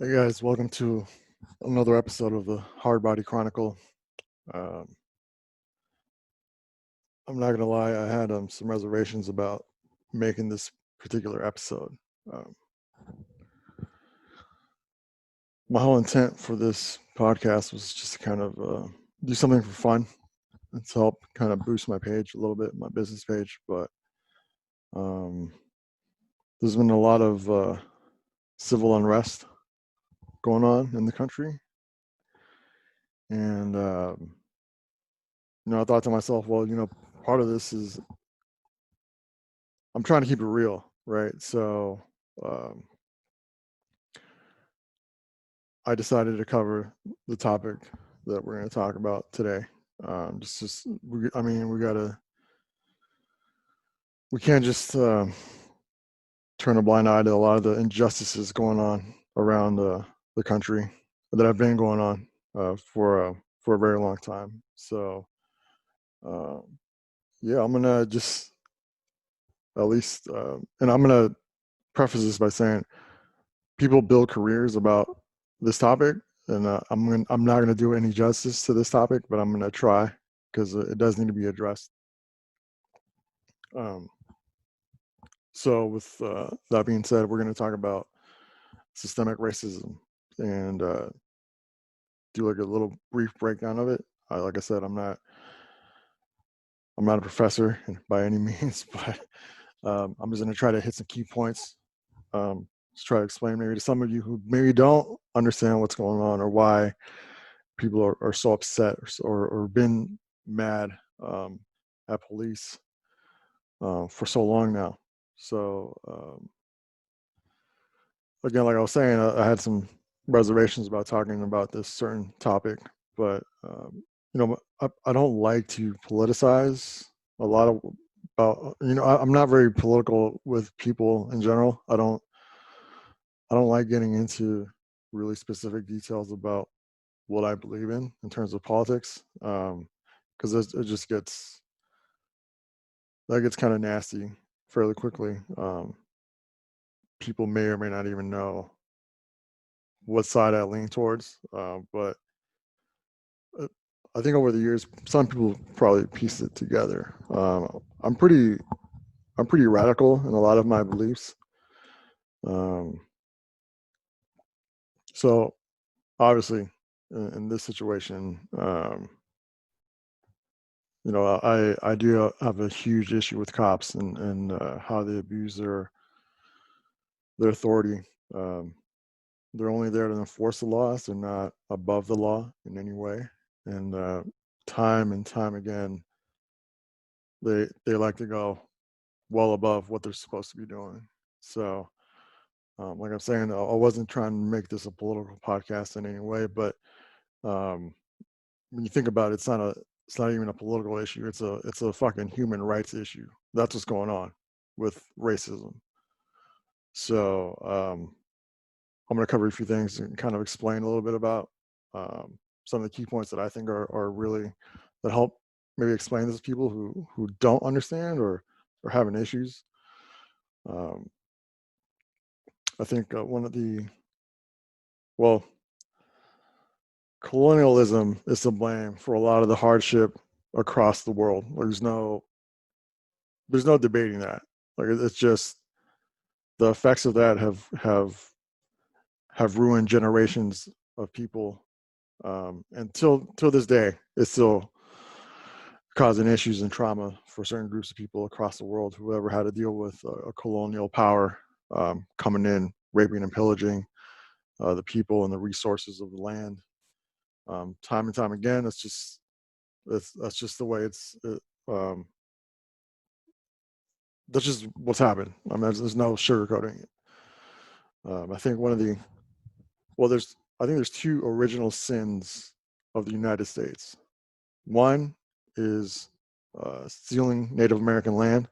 Hey guys, welcome to another episode of the HardBody Chronicle. Um, I'm not gonna lie, I had some reservations about making this particular episode. Um, my whole intent for this podcast was just to kind of do something for fun and to help kind of boost my page a little bit, my business page. But um, there's been a lot of civil unrest going on in the country, and I thought to myself, well, part of this is I'm trying to keep it real, right? So um, I decided to cover the topic that we're going to talk about today. I mean, we can't just turn a blind eye to a lot of the injustices going on around the country that have been going on for a very long time. So, uh, yeah, I'm gonna just at least, and I'm gonna preface this by saying people build careers about this topic, and I'm not gonna do any justice to this topic, but I'm gonna try because it does need to be addressed. Um, so, with that being said, we're gonna talk about systemic racism and do like a little brief breakdown of it. Like I said, I'm not a professor by any means, but I'm just gonna try to hit some key points. Just try to explain maybe to some of you who maybe don't understand what's going on or why people are so upset or been mad at police for so long now. So again, like I was saying, I had some reservations about talking about this certain topic, but I don't like to politicize a lot of about. I'm not very political with people in general. I don't like getting into really specific details about what I believe in terms of politics, because it just gets kind of nasty fairly quickly. People may or may not even know what side I lean towards, but uh, I think over the years, some people probably piece it together. I'm pretty radical in a lot of my beliefs. Um, so obviously, in this situation, I do have a huge issue with cops and how they abuse their authority. Um, they're only there to enforce the laws. They're not above the law in any way. And time and time again, they like to go well above what they're supposed to be doing. So, like I'm saying, I wasn't trying to make this a political podcast in any way, but um, when you think about it, it's not even a political issue. It's a fucking human rights issue. That's what's going on with racism. So I'm going to cover a few things and kind of explain a little bit about some of the key points that I think are really that help maybe explain this to people who don't understand or having issues. Um, I think one of the well, colonialism is to blame for a lot of the hardship across the world. There's no debating that. Like it's just the effects of that have ruined generations of people, and till this day, it's still causing issues and trauma for certain groups of people across the world who ever had to deal with a colonial power coming in, raping and pillaging the people and the resources of the land. Time and time again, that's just the way um, that's just what's happened. I mean, there's no sugarcoating it. I think I think there's two original sins of the United States. One is stealing Native American land.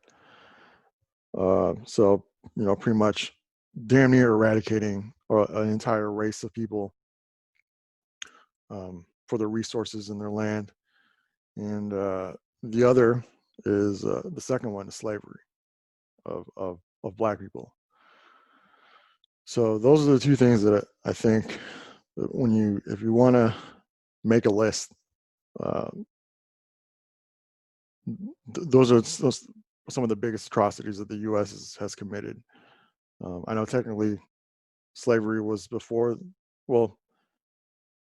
So pretty much damn near eradicating an entire race of people for their resources in their land. And the other is the second one is slavery of black people. So those are the two things that I think that if you want to make a list, uh, those are some of the biggest atrocities that the U.S. has committed. I know technically slavery was before. Well,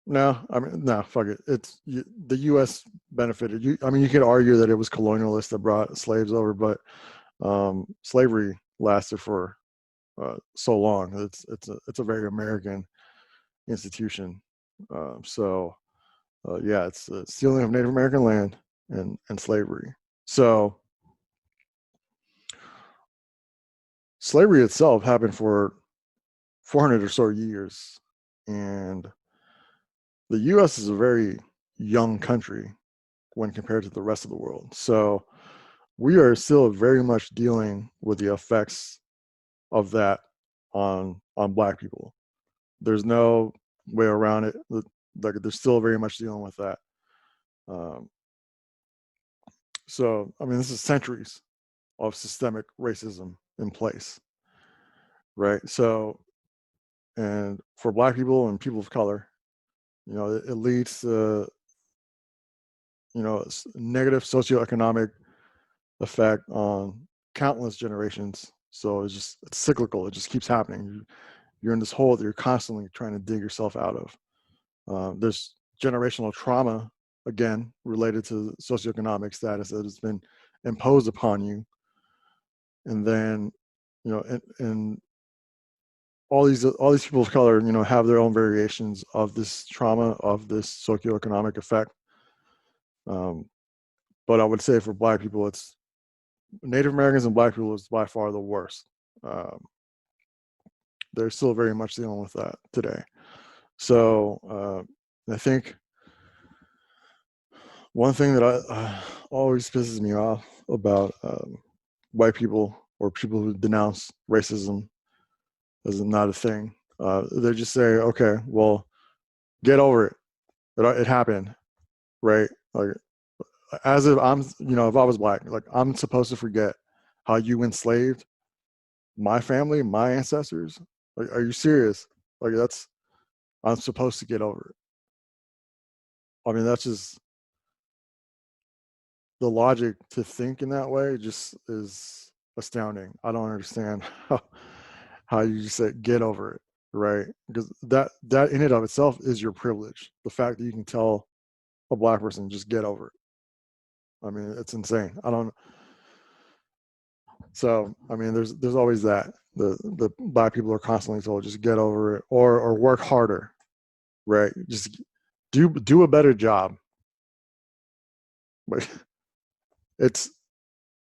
no, I mean, no, fuck it. The U.S. benefited. I mean, you could argue that it was colonialists that brought slaves over, but slavery lasted for so long. It's a very American institution. So yeah, it's the stealing of Native American land and slavery. So slavery itself happened for 400 or so years, and the U.S. is a very young country when compared to the rest of the world. So we are still very much dealing with the effects of that on Black people. There's no way around it. Like they're still very much dealing with that. Um, so I mean, this is centuries of systemic racism in place, right? So, and for Black people and people of color, it leads to negative socioeconomic effect on countless generations. So it's cyclical. It just keeps happening. You're in this hole that you're constantly trying to dig yourself out of. There's generational trauma, again, related to socioeconomic status that has been imposed upon you. And then, and all these people of color, have their own variations of this trauma, of this socioeconomic effect. But I would say for Black people, it's Native Americans and Black people is by far the worst. They're still very much dealing with that today. So I think one thing that always pisses me off about white people or people who denounce racism as not a thing, they just say, okay, well, get over it. It happened, right? Like, as if if I was Black, like I'm supposed to forget how you enslaved my family, my ancestors. Like, are you serious? Like, I'm supposed to get over it. I mean, that's just the logic to think in that way just is astounding. I don't understand how you just say get over it, right? Because that in and of itself is your privilege. The fact that you can tell a Black person just get over it. I mean, it's insane. I don't. So I mean, there's always that. The Black people are constantly told just get over it or work harder, right? Just do a better job. But it's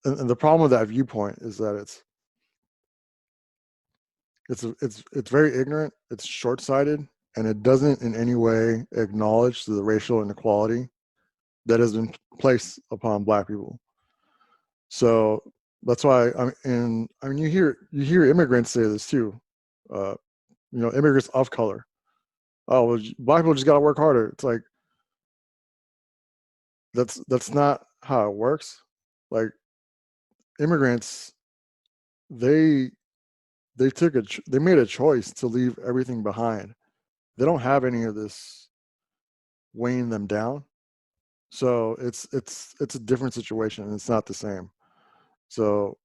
and the problem with that viewpoint is that it's very ignorant, it's short-sighted, and it doesn't in any way acknowledge the racial inequality that has been placed upon Black people. So that's why I mean you hear immigrants say this too. Uh, immigrants of color. Oh, well, Black people just got to work harder. It's like that's not how it works. Like immigrants, they they made a choice to leave everything behind. They don't have any of this weighing them down. So it's a different situation. It's not the same. So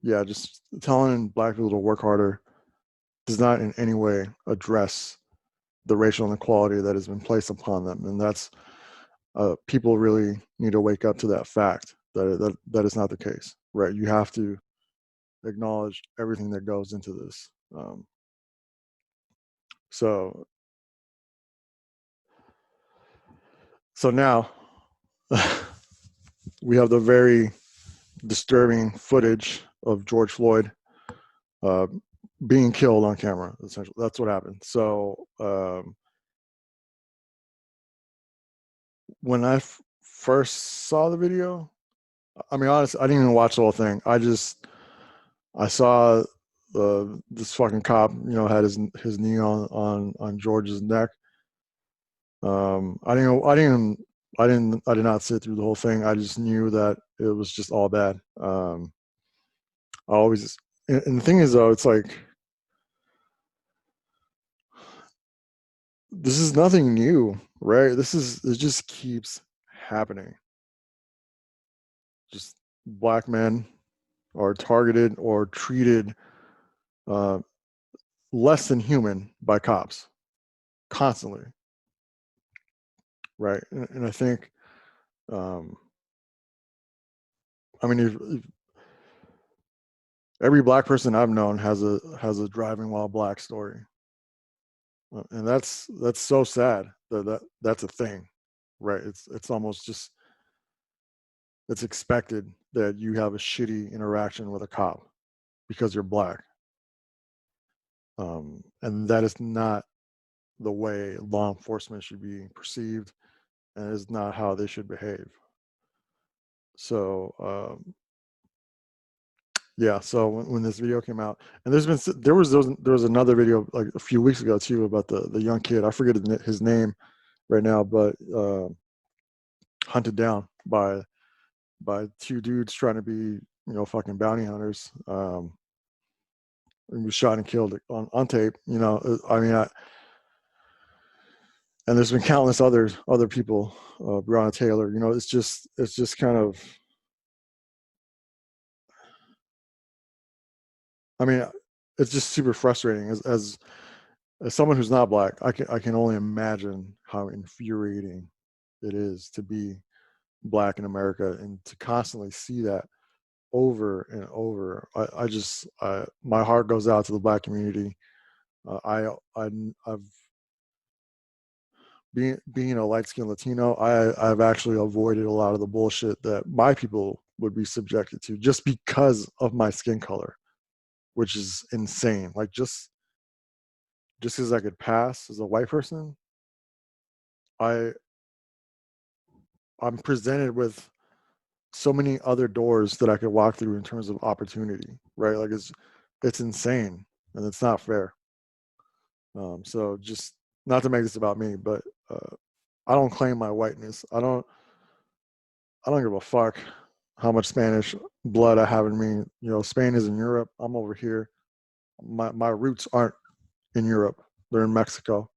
yeah, just telling Black people to work harder does not in any way address the racial inequality that has been placed upon them, and that's people really need to wake up to that fact that is not the case. Right? You have to acknowledge everything that goes into this. So so now we have the very disturbing footage of George Floyd uh, being killed on camera. Essentially, that's what happened. So when I first saw the video, I mean, honestly, I didn't even watch the whole thing. I saw this fucking cop, had his knee on George's neck. I did not sit through the whole thing. I just knew that it was just all bad. I always, and the thing is though, it's like this is nothing new, right? It just keeps happening. Just black men are targeted or treated uh, less than human by cops constantly, right? And I think, um, I mean, if every black person I've known has a driving while black story, and that's so sad that's a thing, right? It's almost just it's expected that you have a shitty interaction with a cop because you're black, and that is not the way law enforcement should be perceived, and is not how they should behave. So yeah, so when this video came out, and there was another video like a few weeks ago too about the young kid. I forget his name right now, but hunted down by two dudes trying to be fucking bounty hunters. And was shot and killed on tape. I mean, and there's been countless other people, Breonna Taylor. It's just kind of. I mean, it's just super frustrating as someone who's not black. I can only imagine how infuriating it is to be black in America and to constantly see that over and over. My heart goes out to the black community. I've being a light skinned Latino, I've actually avoided a lot of the bullshit that my people would be subjected to just because of my skin color, which is insane. Like just because I could pass as a white person, I I'm presented with so many other doors that I could walk through in terms of opportunity, right? Like it's insane and it's not fair. So just not to make this about me, but I don't claim my whiteness. I don't give a fuck how much Spanish blood I have in me. Spain is in Europe. I'm over here. My roots aren't in Europe. They're in Mexico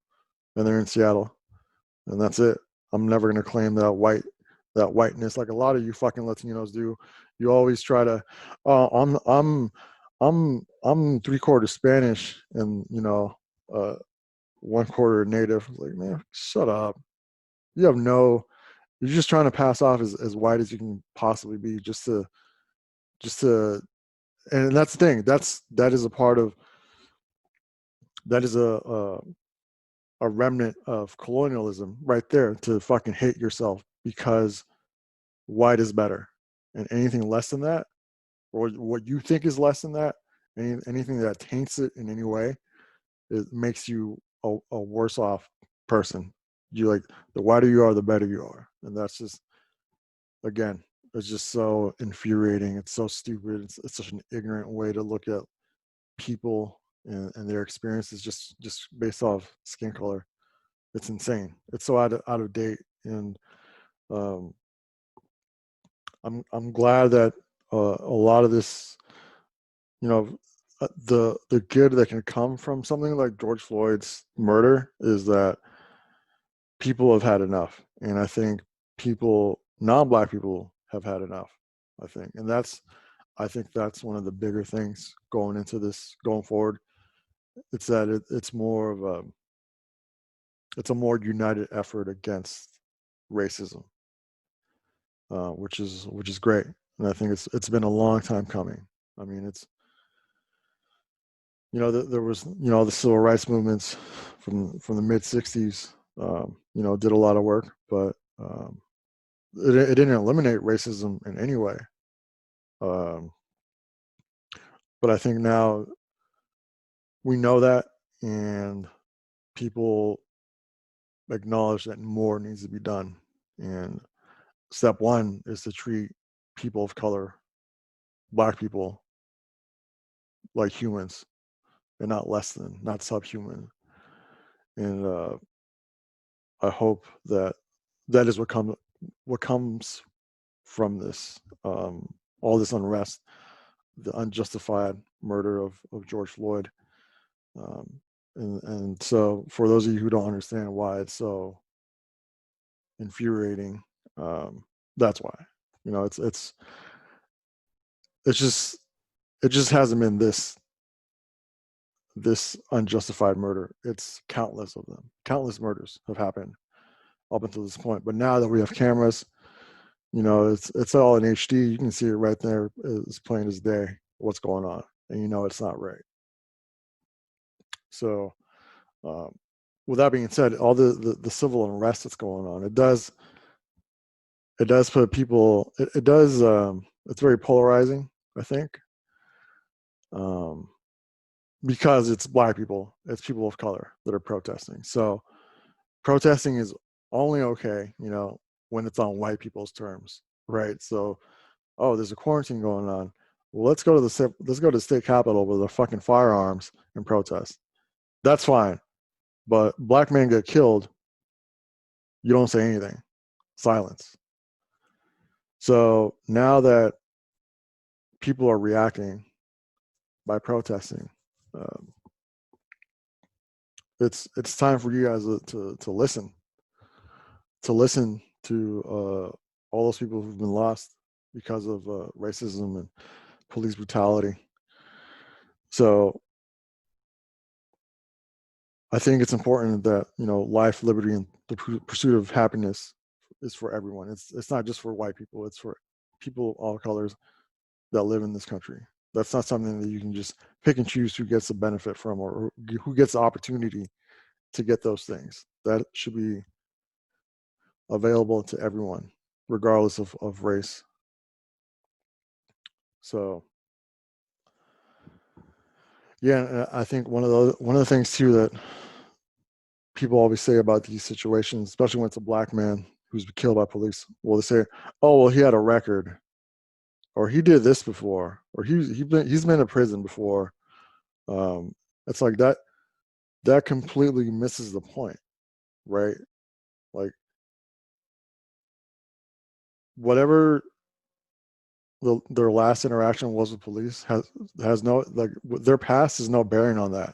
and they're in Seattle, and that's it. I'm never gonna claim that whiteness like a lot of you fucking Latinos do. You always try to, I'm 3/4 Spanish and uh, 1/4 Native. Like, man, shut up. You have no. You're just trying to pass off as white as you can possibly be, just to, and that's the thing. That is a part of that is a remnant of colonialism right there, to fucking hate yourself because white is better, and anything less than that, or what you think is less than that, anything that taints it in any way, it makes you a worse off person. You like the whiter you are, the better you are, and that's just again, it's just so infuriating. It's so stupid. It's such an ignorant way to look at people and their experiences just based off skin color. It's insane. It's so out of date, and um, I'm glad that a lot of this, you know, the good that can come from something like George Floyd's murder is that people have had enough, and I think non-black people, have had enough. I think, and I think that's one of the bigger things going into this going forward. It's that it's a more united effort against racism, which is great, and I think it's been a long time coming. I mean, it's there was the civil rights movements from the mid '60s. Did a lot of work, but it didn't eliminate racism in any way. Um, but I think now we know that, and people acknowledge that more needs to be done. And step one is to treat people of color, black people, like humans and not less than, not subhuman. And I hope that that is what comes from this, all this unrest, the unjustified murder of George Floyd. Um, And so for those of you who don't understand why it's so infuriating, that's why. It's just it just hasn't been this unjustified murder. It's countless of them. Countless murders have happened up until this point. But now that we have cameras, it's all in HD. You can see it right there, as plain as day, what's going on, and it's not right. So, with that being said, all the civil unrest that's going on, it does put people. It does. It's very polarizing, I think, because it's Black people, it's people of color that are protesting. So protesting is only okay, when it's on white people's terms, right? So, oh, there's a quarantine going on. Well, let's go to the state capitol with the fucking firearms and protest. That's fine, but Black men get killed. You don't say anything. Silence. So now that people are reacting by protesting, um, it's time for you guys to listen to all those people who've been lost because of racism and police brutality. So I think it's important that life, liberty, and the pursuit of happiness is for everyone. It's not just for white people. It's for people of all colors that live in this country. That's not something that you can just pick and choose who gets the benefit from, or who gets the opportunity to get those things. That should be available to everyone, regardless of race. So yeah, I think one of the things too that people always say about these situations, especially when it's a Black man who's been killed by police, well, they say, "Oh, well, he had a record, or he did this before, or he's been to prison before." It's like that completely misses the point, right? Like, whatever their last interaction was with police has no, like, their past has no bearing on that,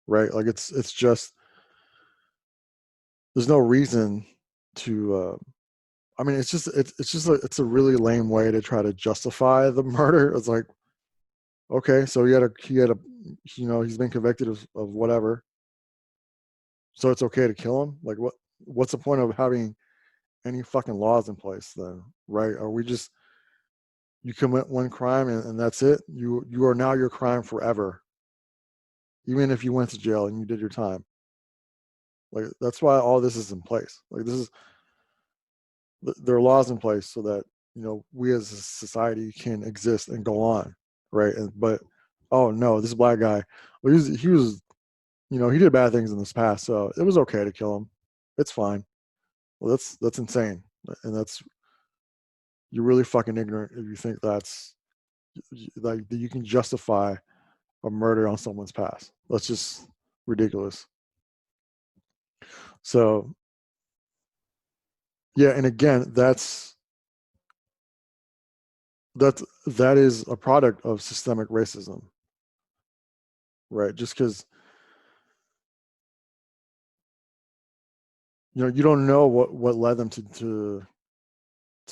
right? Like, it's just, there's no reason to. I mean, it's a really lame way to try to justify the murder. It's like, okay, so he's been convicted of whatever, so it's okay to kill him. Like, what's the point of having any fucking laws in place then, right? Are we just, you commit one crime and that's it? You are now your crime forever, even if you went to jail and you did your time. Like, that's why all this is in place. Like, there are laws in place so that we as a society can exist and go on, right? But oh no, this Black guy, well, he was he did bad things in this past, so it was okay to kill him. It's fine. Well, that's insane, and you're really fucking ignorant if you think that's, like, that you can justify a murder on someone's past. That's just ridiculous. So yeah, and again, that is a product of systemic racism, right? Just because you don't know what led them to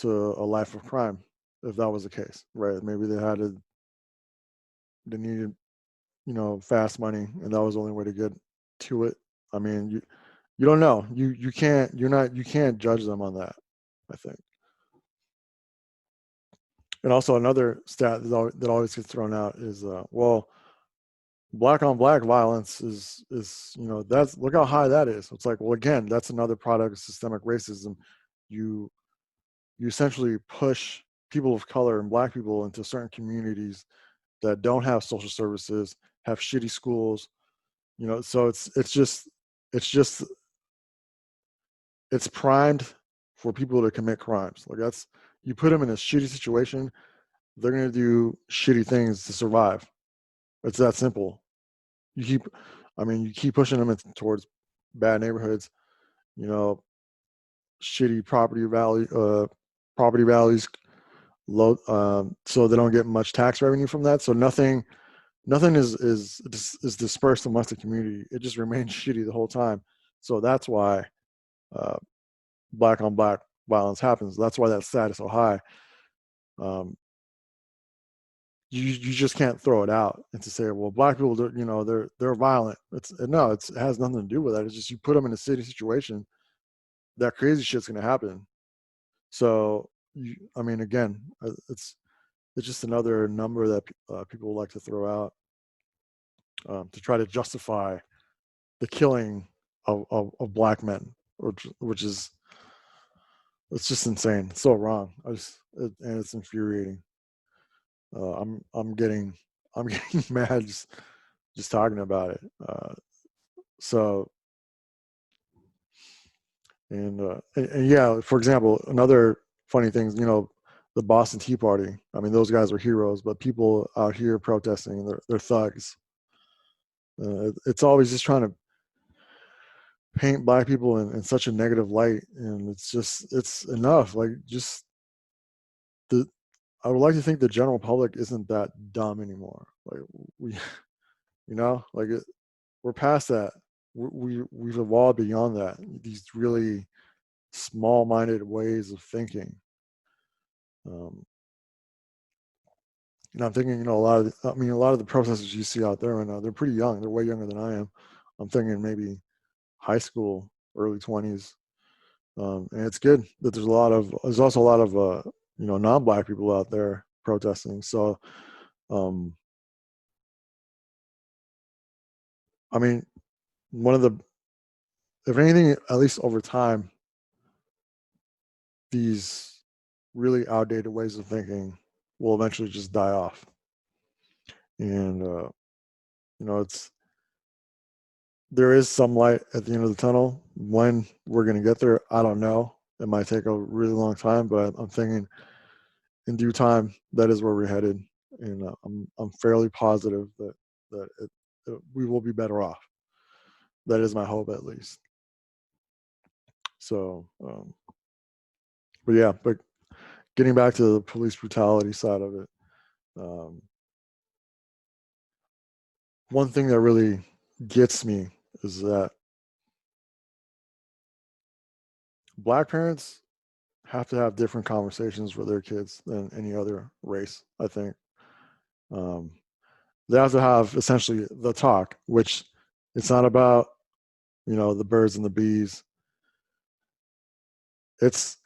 a life of crime, if that was the case, right? Maybe they needed fast money, and that was the only way to get to it. I mean, you don't know. You can't judge them on that, I think. And also, another stat that always gets thrown out is, well, Black on Black violence is that's, look how high that is. It's like, well, again, that's another product of systemic racism. You you essentially push people of color and Black people into certain communities that don't have social services, have shitty schools. So it's just it's primed for people to commit crimes. Like, that's, you put them in a shitty situation, they're gonna do shitty things to survive. It's that simple. You keep, I mean, you keep pushing them towards bad neighborhoods, you know, shitty property values, low, so they don't get much tax revenue from that. So Nothing is dispersed amongst the community. It just remains shitty the whole time. So that's why uh, black on black violence happens. That's why that stat is so high. Um, you just can't throw it out and to say, well, black people, they're violent. It has nothing to do with that. It's just you put them in a city situation, that crazy shit's gonna happen. So I mean, again, it's just another number that people like to throw out to try to justify the killing of black men, which is, it's just insane. It's so wrong. And it's infuriating. I'm getting I'm getting mad just talking about it. So and yeah, for example, another funny thing, the Boston Tea Party. I mean, those guys are heroes, but people out here protesting, they're thugs. It's always just trying to paint black people in such a negative light, and it's enough. Like, just the I would like to think the general public isn't that dumb anymore. Like, we, like we're past that. We've evolved beyond that. These really small-minded ways of thinking. Um, I'm thinking, a lot of the protesters you see out there right now, they're pretty young. They're way younger than I am. I'm thinking maybe high school, early 20s. And it's good that there's also a lot of non-black people out there protesting. So, um, I mean, one of the if anything, at least over time, these really outdated ways of thinking will eventually just die off. And it's there is some light at the end of the tunnel. When we're going to get there, I don't know. It might take a really long time, but I'm thinking in due time, that is where we're headed, and I'm fairly positive that we will be better off. That is my hope, at least. So, but yeah, but getting back to the police brutality side of it, um, one thing that really gets me is that black parents have to have different conversations with their kids than any other race. I think um, they have to have essentially the talk, which it's not about the birds and the bees. It's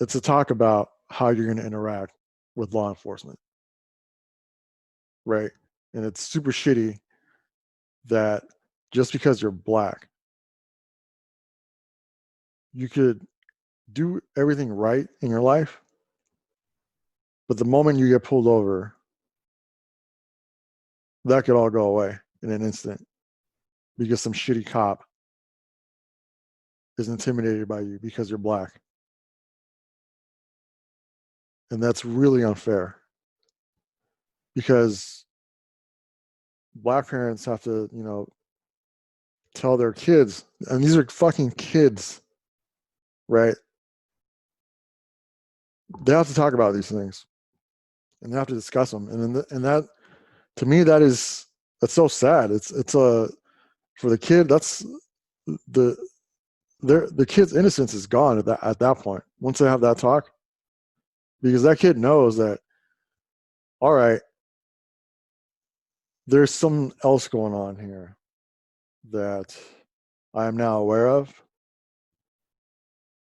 it's a talk about how you're going to interact with law enforcement, right? And it's super shitty that just because you're black, you could do everything right in your life, but the moment you get pulled over, that could all go away in an instant because some shitty cop is intimidated by you because you're black. And that's really unfair because black parents have to, tell their kids, and these are fucking kids, right? They have to talk about these things and they have to discuss them. And that, to me, that's so sad. It's a, for the kid, that's the, the kid's innocence is gone at that point. Once they have that talk, because that kid knows that, all right, there's something else going on here that I am now aware of,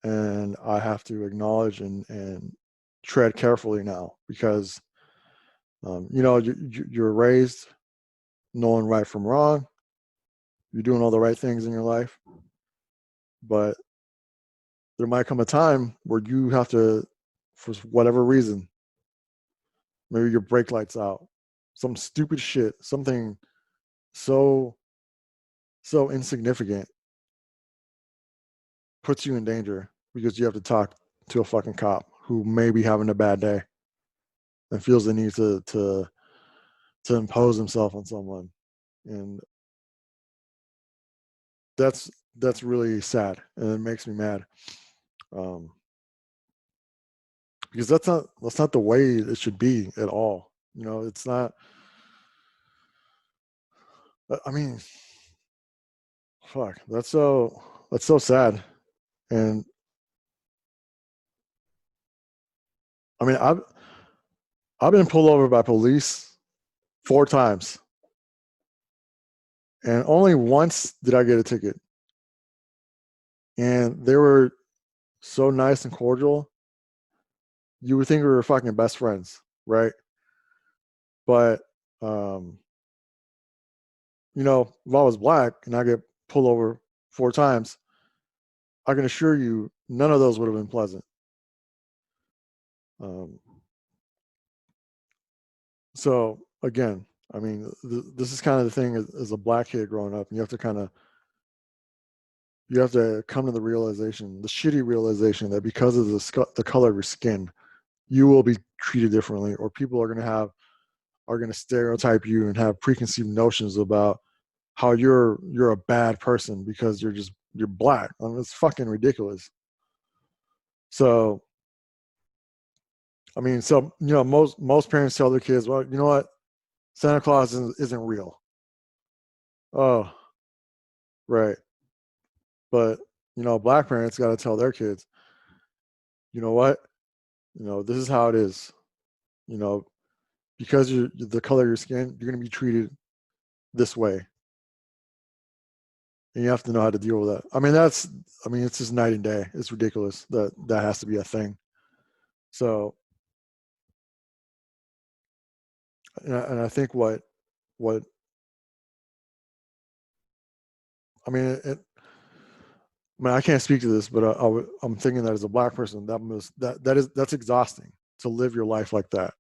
and I have to acknowledge and tread carefully now because you're raised knowing right from wrong. You're doing all the right things in your life, but there might come a time where you have to, for whatever reason, maybe your brake lights out, some stupid shit, something so insignificant puts you in danger because you have to talk to a fucking cop who may be having a bad day and feels the need to impose himself on someone. And that's really sad, and it makes me mad, um, because that's not the way it should be at all. It's not. I mean, fuck, that's so sad. And I mean, I've been pulled over by police 4 times, and only once did I get a ticket. And they were so nice and cordial. You would think we were fucking best friends, right? But you know, if I was black and I get pulled over 4 times, I can assure you none of those would have been pleasant. Um, so again, I mean, this is kind of the thing as a black kid growing up, and you have to come to the realization, the shitty realization, that because of the color of your skin, you will be treated differently, or people are going to stereotype you and have preconceived notions about how you're a bad person because you're black. I mean, it's fucking ridiculous. So I mean, so you know, most parents tell their kids, well, you know what, Santa Claus isn't real. Oh, right. But you know, black parents got to tell their kids, you know what, you know, this is how it is. You know, because you're the color of your skin, you're going to be treated this way, and you have to know how to deal with that. I mean, it's just night and day. It's ridiculous that that has to be a thing. So, and I think what I mean, I mean, I can't speak to this, but I'm thinking that as a black person, that's exhausting to live your life like that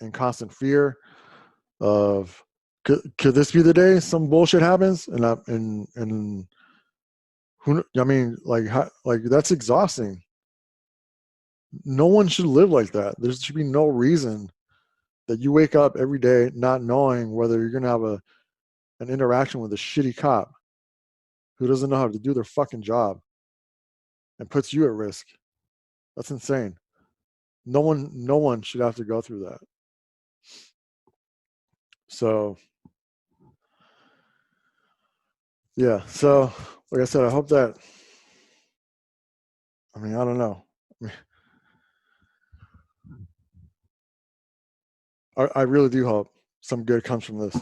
in constant fear of could this be the day some bullshit happens, and who, I mean, like like that's exhausting. No one should live like that. There should be no reason that you wake up every day not knowing whether you're gonna have an interaction with a shitty cop who doesn't know how to do their fucking job and puts you at risk. That's insane. No one should have to go through that. So yeah. So like I said, I hope that, I mean, I don't know. I mean, I really do hope some good comes from this,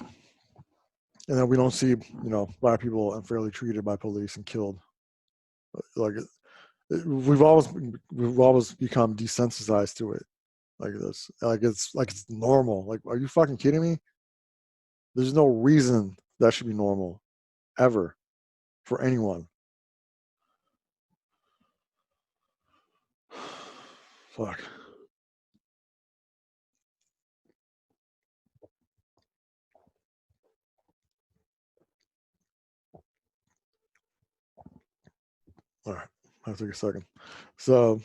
and that we don't see, you know, black people unfairly treated by police and killed. Like we've always become desensitized to it. Like this, like it's normal. Like, are you fucking kidding me? There's no reason that should be normal ever for anyone. Fuck. All right. I'll take a second. So,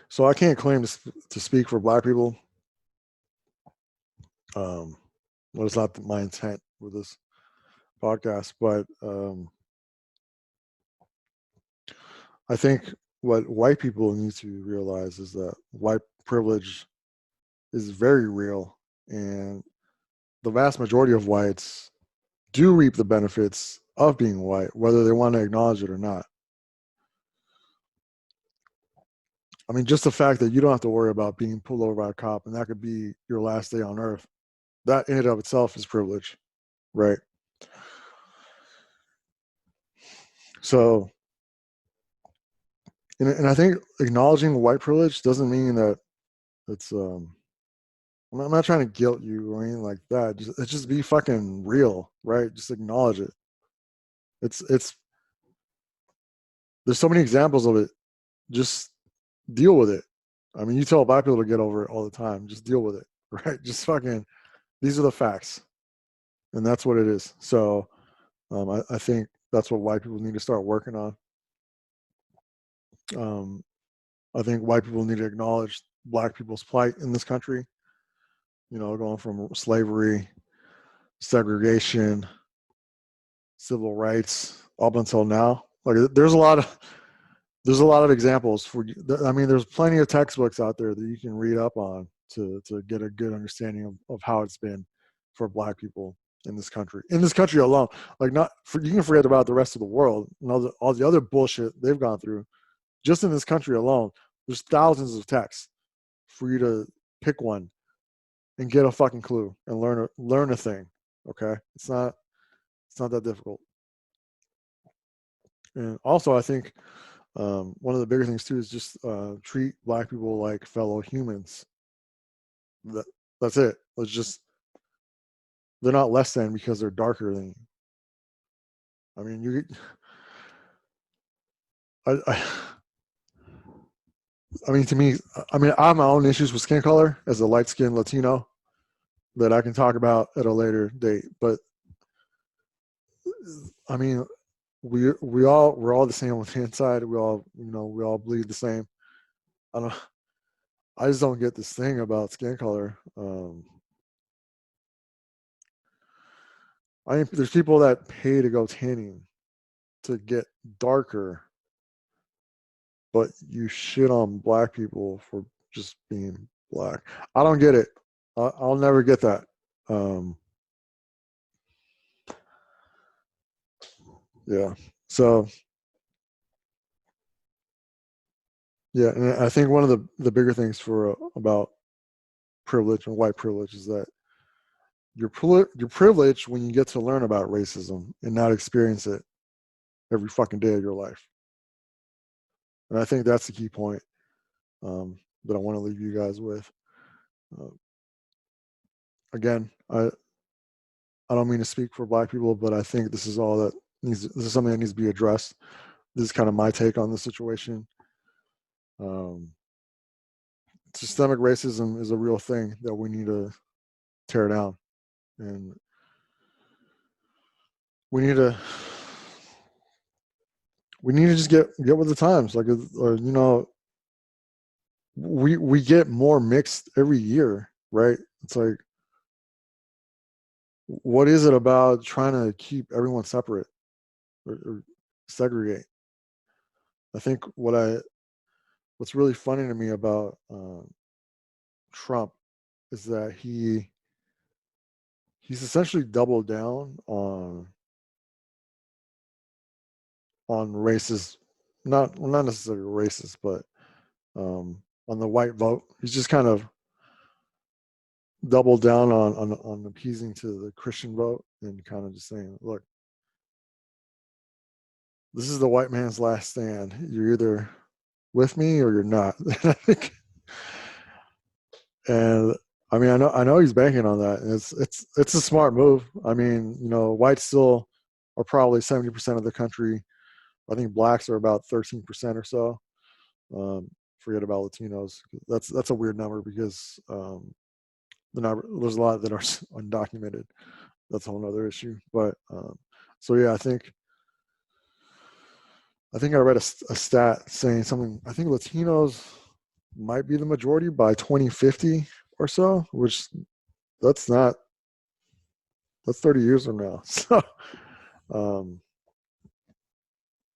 so I can't claim to speak for black people. Well, it's not my intent with this podcast, but I think what white people need to realize is that white privilege is very real, and the vast majority of whites do reap the benefits of being white, whether they want to acknowledge it or not. I mean, just the fact that you don't have to worry about being pulled over by a cop and that could be your last day on earth, that in and of itself is privilege, right? So, and I think acknowledging white privilege doesn't mean that it's, I'm not trying to guilt you or anything like that. Just be fucking real, right? Just acknowledge it. It's there's so many examples of it. Just deal with it. I mean, you tell black people to get over it all the time. Just deal with it, right? Just fucking, these are the facts, and that's what it is. So I think that's what white people need to start working on. Um, I think white people need to acknowledge black people's plight in this country. You know, going from slavery, segregation, civil rights, up until now. Like, there's a lot of examples for. I mean, there's plenty of textbooks out there that you can read up on to get a good understanding of how it's been for Black people in this country. In this country alone, like not for, you can forget about the rest of the world and all the other bullshit they've gone through. Just in this country alone, there's thousands of texts for you to pick one and get a fucking clue and learn a thing. Okay, it's not that difficult. And also, I think one of the bigger things too is just treat Black people like fellow humans. That's it. Let's just, they're not less than because they're darker than you. I mean, I I mean, to me, I mean, I have my own issues with skin color as a light skinned Latino that I can talk about at a later date. But I mean, we're all the same on the inside. We all bleed the same. I don't. I just don't get this thing about skin color. I mean, there's people that pay to go tanning to get darker, but you shit on Black people for just being Black. I don't get it. I'll never get that. Yeah. So yeah, and I think one of the bigger things for about privilege and white privilege is that you're privileged when you get to learn about racism and not experience it every fucking day of your life. And I think that's the key point that I want to leave you guys with. Uh, Again, I don't mean to speak for Black people, but I think this is something that needs to be addressed. This is kind of my take on the situation. Um, Systemic racism is a real thing that we need to tear down, and we need to just get with the times. Like, we get more mixed every year, right? It's like, what is it about trying to keep everyone separate or segregate? I think what's really funny to me about Trump is that he's essentially doubled down on racist, not necessarily racist, but on the white vote. He's just kind of doubled down on appeasing to the Christian vote and kind of just saying, look, this is the white man's last stand. You're either with me or you're not. And I mean, I know he's banking on that. And it's a smart move. I mean, whites still are probably 70% of the country. I think blacks are about 13% or so. Forget about Latinos. That's a weird number because there's a lot that are undocumented. That's a whole other issue. But so yeah, I think I read a stat saying something. I think Latinos might be the majority by 2050 or so, which that's 30 years from now. So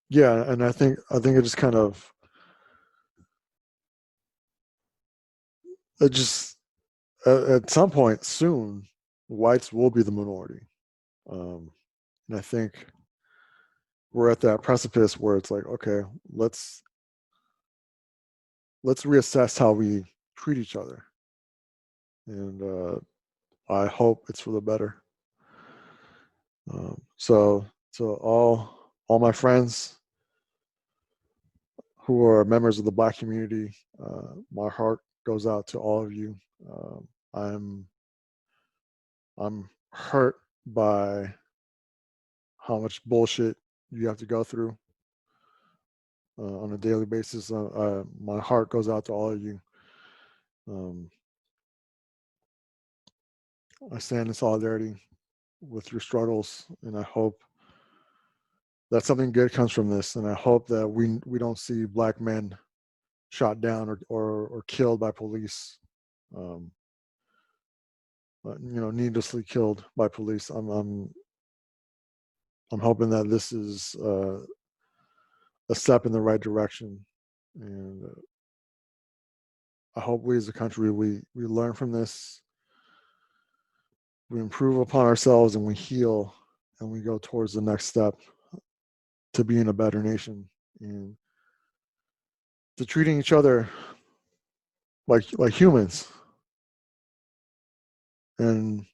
yeah, and I think it just kind of at some point soon, whites will be the minority, and I think we're at that precipice where it's like, okay, let's reassess how we treat each other, and I hope it's for the better. So all my friends who are members of the Black community, my heart goes out to all of you. I'm hurt by how much bullshit you have to go through on a daily basis. My heart goes out to all of you. I stand in solidarity with your struggles, and I hope that something good comes from this. And I hope that we don't see Black men shot down or killed by police. Needlessly killed by police. I'm hoping that this is a step in the right direction, and I hope we as a country, we learn from this, we improve upon ourselves, and we heal, and we go towards the next step to being a better nation and to treating each other like humans and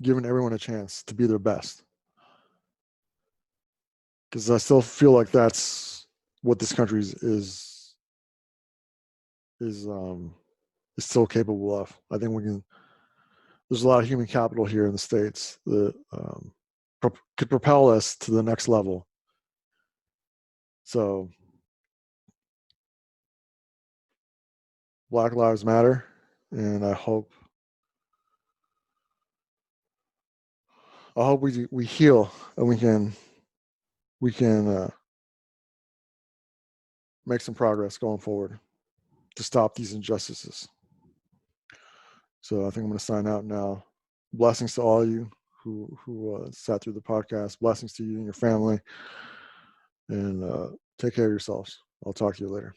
giving everyone a chance to be their best. Because I still feel like that's what this country is still capable of. I think we can. There's a lot of human capital here in the States that could propel us to the next level. So, Black Lives Matter, and I hope we heal and we can make some progress going forward to stop these injustices. So I think I'm going to sign out now. Blessings to all of you who sat through the podcast. Blessings to you and your family, and take care of yourselves. I'll talk to you later.